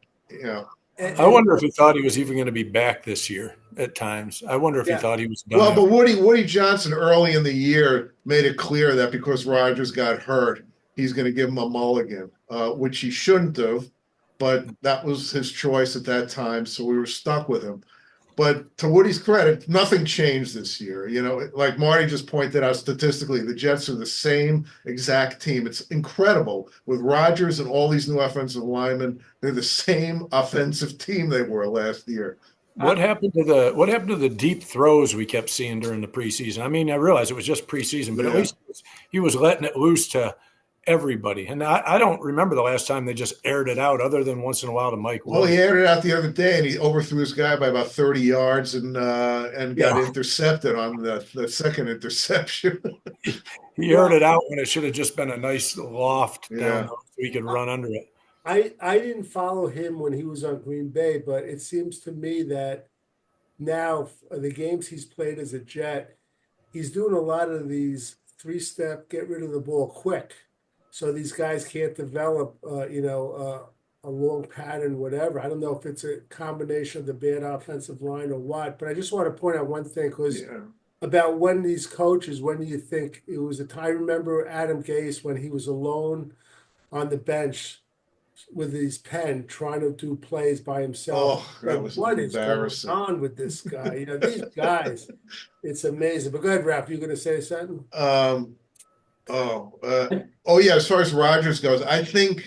And I wonder if he thought he was even going to be back this year at times. I wonder if he thought he was done. Well, but Woody Johnson early in the year made it clear that because Rodgers got hurt, he's going to give him a mulligan, which he shouldn't have. But that was his choice at that time, so we were stuck with him. But to Woody's credit, nothing changed this year. Like Marty just pointed out, statistically, the Jets are the same exact team. It's incredible. With Rodgers and all these new offensive linemen, they're the same offensive team they were last year. What happened to the deep throws we kept seeing during the preseason? I mean, I realize it was just preseason, but at least he was letting it loose to everybody. And I don't remember the last time they just aired it out, other than once in a while to Mike Williams. Well, he aired it out the other day, and he overthrew this guy by about 30 yards and got intercepted on the second interception. He aired it out when it should have just been a nice loft down so he could run under it. I didn't follow him when he was on Green Bay, but it seems to me that now the games he's played as a Jet, he's doing a lot of these 3-step, get rid of the ball quick. So these guys can't develop, a long pattern, whatever. I don't know if it's a combination of the bad offensive line or what, but I just want to point out one thing, because about when these coaches, when do you think it was I remember Adam Gase when he was alone on the bench with his pen trying to do plays by himself. Oh, that was what embarrassing. is going on with this guy? These guys, it's amazing. But go ahead, Raph, you going to say something? As far as Rodgers goes, I think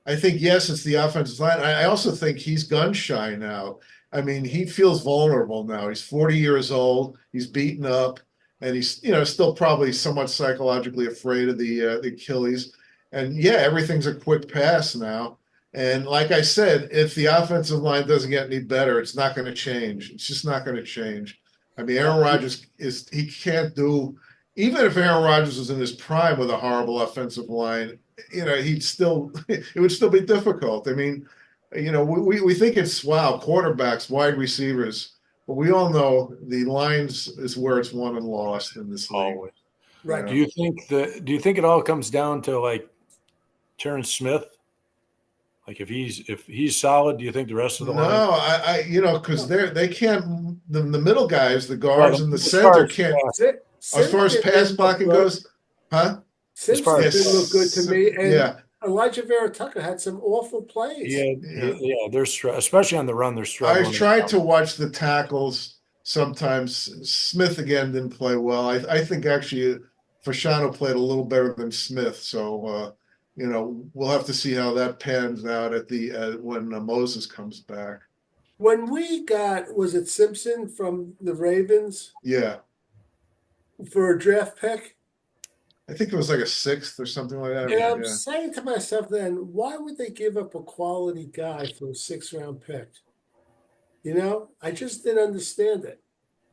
yes, it's the offensive line. I also think he's gun shy now. I mean, he feels vulnerable now. He's 40 years old. He's beaten up, and he's still probably somewhat psychologically afraid of the Achilles. And everything's a quick pass now. And like I said, if the offensive line doesn't get any better, it's not going to change. It's just not going to change. I mean, Aaron Rodgers he can't do. Even if Aaron Rodgers was in his prime with a horrible offensive line, it would still be difficult. I mean, we think it's quarterbacks, wide receivers, but we all know the lines is where it's won and lost in this league. Always. Right. Do you think it all comes down to like Terrence Smith? Like if he's solid, do you think the rest of the line? No, because they can't. The middle guys, the guards and the center can't. As far as pass blocking goes, huh? Simpson didn't look good to me, and Elijah Vera Tucker had some awful plays. They're especially on the run. They're struggling. I tried to watch the tackles. Sometimes Smith again didn't play well. I think actually Fasciano played a little better than Smith. So we'll have to see how that pans out at when Moses comes back. When we was it Simpson from the Ravens? Yeah. For a draft pick? I think it was like a 6th or something like that. And I'm saying to myself then, why would they give up a quality guy for a 6th-round pick? I just didn't understand it.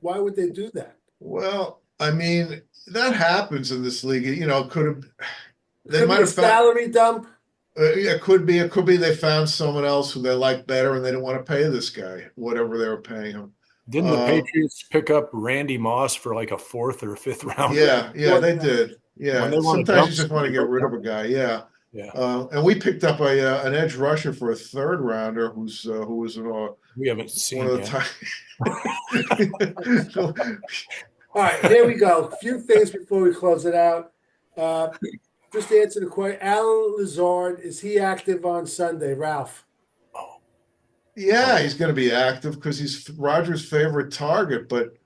Why would they do that? Well, I mean, that happens in this league. They might have salary dump. It could be they found someone else who they like better and they didn't want to pay this guy whatever they were paying him. Didn't the Patriots pick up Randy Moss for like a 4th or 5th rounder? Yeah, they did. When Yeah, they want to sometimes dump you just want to somebody, get they'll rid of dump a them. guy. Yeah, Yeah, and we picked up an edge rusher for a 3rd rounder who was we haven't one seen of yet. the time. All right, here we go. A few things before we close it out. Just to answer the question, Alan Lazard, is he active on Sunday, Ralph? Yeah, he's going to be active because he's Roger's favorite target, but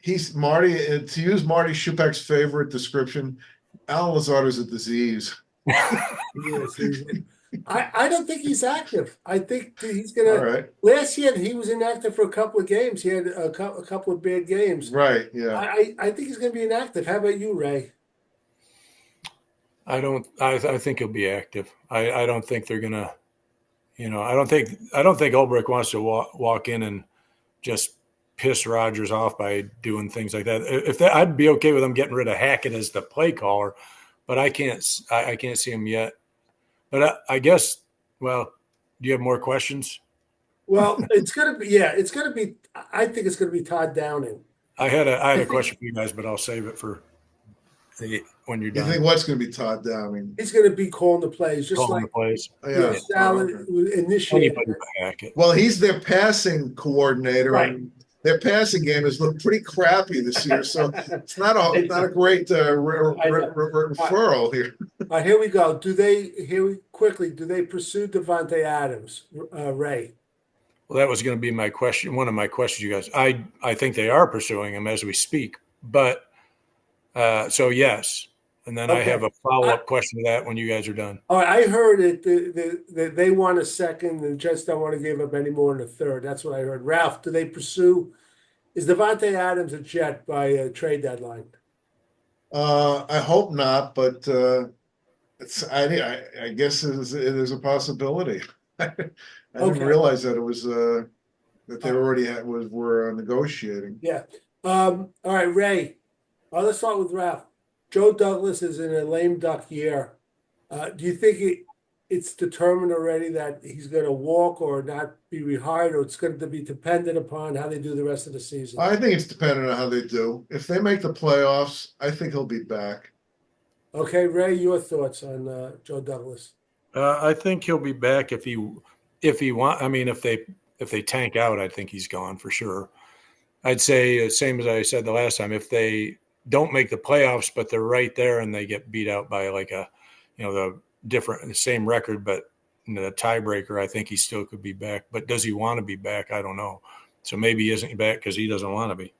he's Marty. To use Marty Schupak's favorite description, Alan Lazard is a disease. Yes, I don't think he's active. I think he's All gonna. right, Last year he was inactive for a couple of games. He had a couple of bad games. right, yeah. I think he's gonna be inactive. How about you, Ray? I don't. I think he'll be active. I don't think they're gonna. I don't think Ulbrich wants to walk in and just piss Rodgers off by doing things like that. I'd be okay with them getting rid of Hackett as the play caller, but I can't. I can't see him yet. But I guess. Well, do you have more questions? Well, it's gonna be. Yeah, it's gonna be. I think it's gonna be Todd Downing. I had I a think question for you guys, but I'll save it for when you're You think done what's going to be Todd Downing? he's gonna be calling the plays, just calling like the plays. yeah, Yeah, Salad okay. initiated. Anybody but Hackett. Well, he's their passing coordinator, Right. and their passing game has looked pretty crappy this year. So it's not a great referral here. Here we go. Do they pursue Devontae Adams, Ray? Well, that was going to be my question. One of my questions, you guys. I think they are pursuing him as we speak. But so yes, and then I Okay. have a follow up question to that when you guys are done. All right, I heard it. That they want a second and just don't want to give up any more than a third. That's what I heard. Ralph, do they pursue? Is Devontae Adams a Jet by a trade deadline? I hope not, but I guess it is a possibility. I didn't Okay. realize that it was that they already were negotiating. Yeah. All right, Ray. Let's start with Ralph. Joe Douglas is in a lame duck year. Do you think it's determined already that he's going to walk or not be rehired, or it's going to be dependent upon how they do the rest of the season? I think it's dependent on how they do. If they make the playoffs, I think he'll be back. Okay, Ray, your thoughts on Joe Douglas? I think he'll be back if he want. I mean, if they tank out, I think he's gone for sure. I'd say same as I said the last time. If they don't make the playoffs, but they're right there and they get beat out by like the same record, but the tiebreaker, I think he still could be back. But does he want to be back? I don't know. So maybe he isn't back because he doesn't want to be.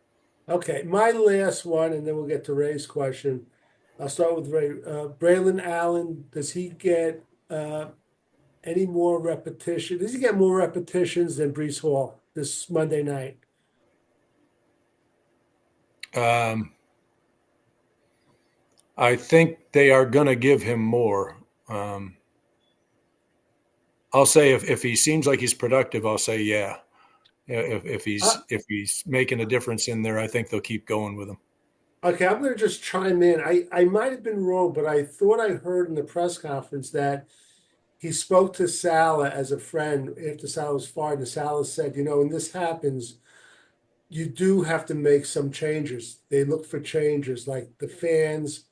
Okay, my last one, and then we'll get to Ray's question. I'll start with Ray. Braylon Allen, does he get any more repetition? Does he get more repetitions than Brees Hall this Monday night? I think they are going to give him more. I'll say if he seems like he's productive, I'll say yeah. If he's making a difference in there, I think they'll keep going with him. Okay, I'm going to just chime in. I might have been wrong, but I thought I heard in the press conference that he spoke to Saleh as a friend after Saleh was fired, and Saleh said, when this happens, you do have to make some changes. They look for changes, like the fans,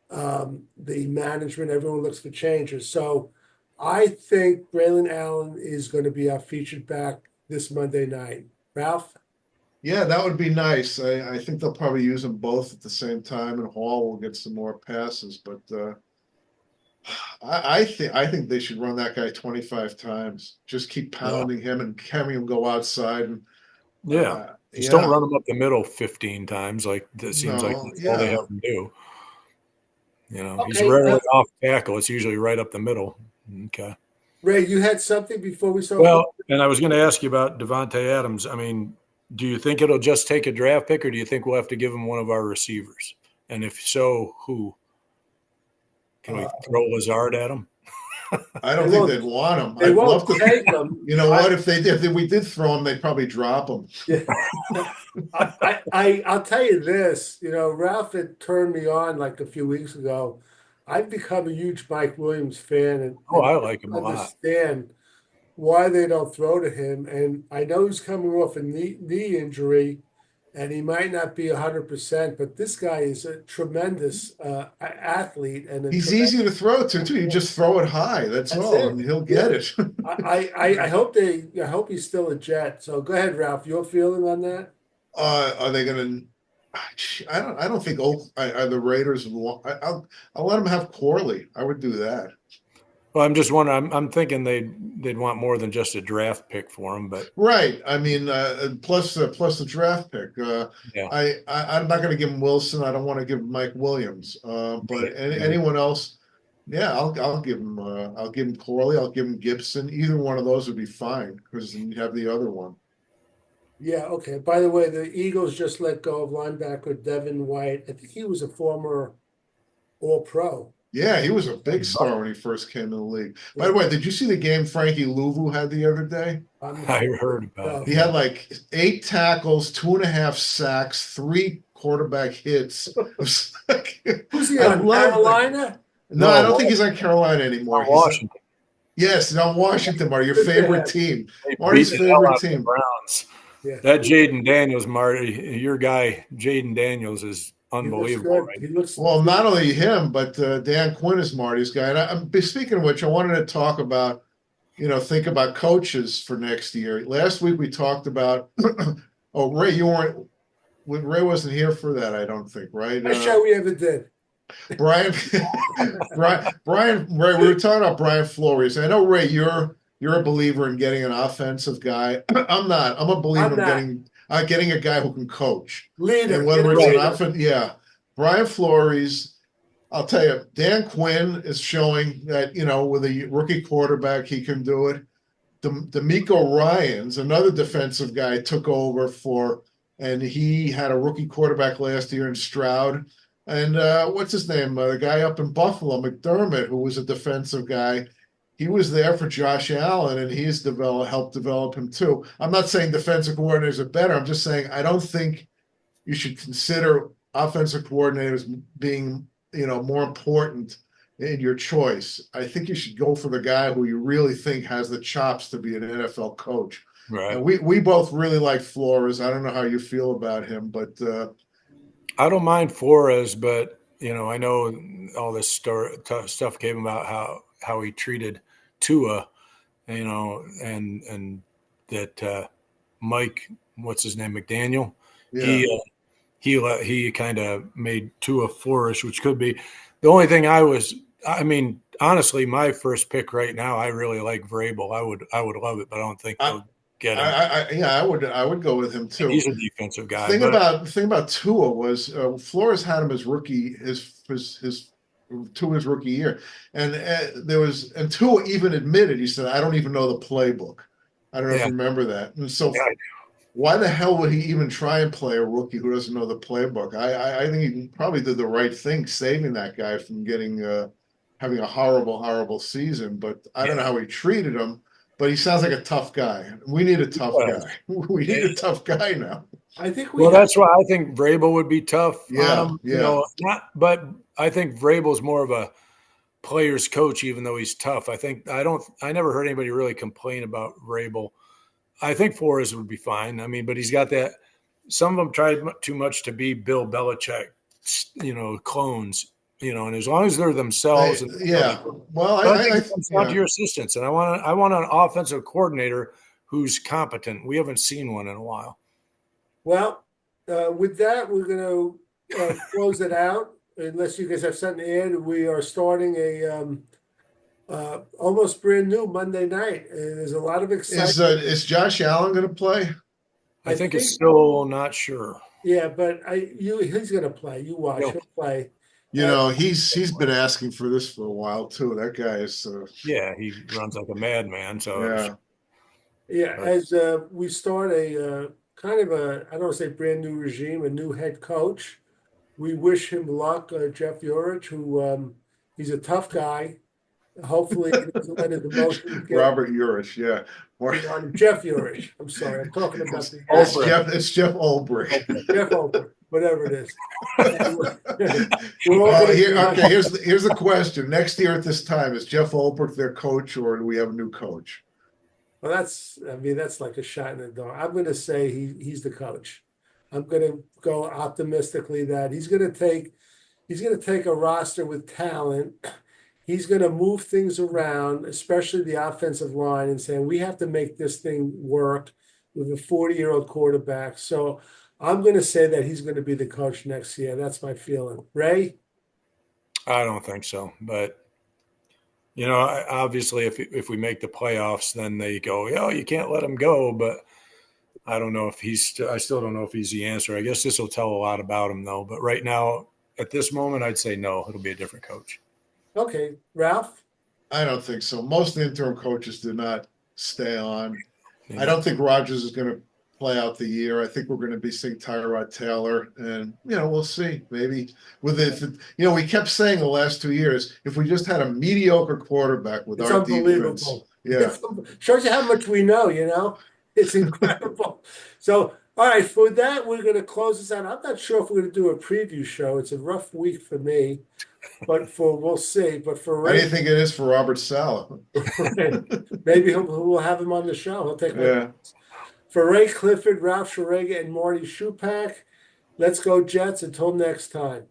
the management, everyone looks for changes. So I think Braylon Allen is going to be our featured back this Monday night. Ralph? Yeah, that would be nice. I think they'll probably use them both at the same time, and Hall will get some more passes. But I think they should run that guy 25 times. Just keep pounding him and having him go outside. And just don't run him up the middle 15 times. Like that seems like that's all they have him do. He's rarely off tackle. It's usually right up the middle. Okay. Ray, you had something before we started? Well, and I was going to ask you about Devontae Adams. I mean, do you think it'll just take a draft pick, or do you think we'll have to give him one of our receivers? And if so, who? Can we throw Lazard at him? I don't think they'd want him. They won't take him. You know what? If we did throw him, they'd probably drop him. Yeah. I'll tell you this. Ralph had turned me on like a few weeks ago. I've become a huge Mike Williams fan, and I like him a lot. Understand why they don't throw to him. And I know he's coming off a knee injury, and he might not be 100%, but this guy is a tremendous athlete and a He's tremendous. easy to throw to too. You just throw it high. That's all, it. and he'll Yeah. get it. I hope he's still a Jet. So go ahead, Ralph. Your feeling on that? Are they going to? I don't think the Raiders. I'll let them have Corley. I would do that. Well, I'm just wondering. I'm thinking they'd want more than just a draft pick for him, but Right. I mean, plus the draft pick. yeah, I'm not going to give him Wilson. I don't want to give him Mike Williams. But anyone else, yeah, I'll give him. I'll give him Corley. I'll give him Gibson. Either one of those would be fine because then you have the other one. Yeah, okay. By the way, the Eagles just let go of linebacker Devin White. I think he was a former All-Pro. Yeah, he was a big star when he first came in the league. By the way, did you see the game Frankie Louvu had the other day? I heard about He it. had like 8 tackles, 2.5 sacks, 3 quarterback hits. Who's he I on, love Carolina? No, I don't think he's on Carolina anymore. He's Washington. yes, on Washington, Marty, your Good for favorite him. team. They Marty's beat the hell favorite out of the team. Browns. Yeah. That Jaden Daniels, Marty, your guy, Jaden Daniels, is He looks unbelievable. good. Right? He looks Well, not only him, but Dan Quinn is Marty's guy. And speaking of which, I wanted to talk about, think about coaches for next year. Last week we talked about. Oh, Ray, you weren't. Ray wasn't here for that, I don't think, right? best show we ever did. Brian, Ray, we were talking about Brian Flores. I know, Ray, you're a believer in getting an offensive guy. I'm not. I'm a believer in getting a guy who can coach. Leader. And whether it's an offense, yeah. Brian Flores, I'll tell you, Dan Quinn is showing that, with a rookie quarterback, he can do it. D'Amico Ryans, another defensive guy, took over and he had a rookie quarterback last year in Stroud. And what's his name? The guy up in Buffalo, McDermott, who was a defensive guy. He was there for Josh Allen, and he's helped develop him too. I'm not saying defensive coordinators are better. I'm just saying I don't think you should consider offensive coordinators being, more important in your choice. I think you should go for the guy who you really think has the chops to be an NFL coach. Right. And we both really like Flores. I don't know how you feel about him, but I don't mind Flores, but I know all this stuff came about how he treated Tua, and that Mike, what's his name, McDaniel, yeah. he kind of made Tua flourish, which could be the only thing. Honestly, my first pick right now, I really like Vrabel. I would love it, but I don't think they'll get him. I would go with him too. He's a defensive guy. The thing about Tua was Flores had him as rookie his Tua's rookie year, and Tua even admitted, he said, "I don't even know the playbook." I don't know if you remember that. And so, why the hell would he even try and play a rookie who doesn't know the playbook? I think he probably did the right thing, saving that guy from having a horrible season. But I don't know how he treated him. But he sounds like a tough guy. We need a tough guy. We need a tough guy now. I think that's why I think Vrabel would be tough on him. Yeah. But I think Vrabel's more of a player's coach, even though he's tough. I never heard anybody really complain about Vrabel. I think Flores would be fine. But he's got that. Some of them tried too much to be Bill Belichick, clones. And as long as they're themselves, Well, I think it comes down to your assistants, and I want an offensive coordinator who's competent. We haven't seen one in a while. Well, with that, we're going to close it out. Unless you guys have something to add, we are starting a almost brand new Monday night. There's a lot of excitement. Is Josh Allen going to play? I think it's still not sure. Yeah, but he's going to play. You watch him play. He's been asking for this for a while too. That guy is. He runs like a madman. So as we start a kind of I don't want to say brand new regime, a new head coach. We wish him luck, Jeff Urich, who he's a tough guy. Hopefully, he doesn't let his emotions get. Robert Urich, yeah. Jeff Urich. I'm sorry, I'm talking about It's Jeff Ulbrich. Jeff Ulbrich, whatever it is. Here's the question. Next year at this time, is Jeff Ulbrich their coach, or do we have a new coach? Well, that's like a shot in the dark. I'm going to say he's the coach. I'm going to go optimistically that he's going to take a roster with talent. He's going to move things around, especially the offensive line, and saying we have to make this thing work with a 40-year-old quarterback. So I'm going to say that he's going to be the coach next year. That's my feeling. Ray? I don't think so, but obviously, if we make the playoffs, then they go, yeah, you can't let him go. But I don't know if I still don't know if he's the answer. I guess this will tell a lot about him, though. But right now, at this moment, I'd say no. It'll be a different coach. Okay. Ralph? I don't think so. Most interim coaches do not stay on. Yeah. I don't think Rodgers is going to play out the year. I think we're going to be seeing Tyrod Taylor, and we'll see. Maybe with it, we kept saying the last 2 years, if we just had a mediocre quarterback with It's our defense, unbelievable. yeah. Shows you how much we know, It's incredible. So, all right, for that, we're going to close this out. I'm not sure if we're going to do a preview show. It's a rough week for me, but we'll see. But for How do Ray, you think it is for Robert Saleh? maybe we'll have him on the show. He'll take my Yeah. For Ray Clifford, Ralph Schwarega, and Marty Schupak, let's go Jets. Until next time.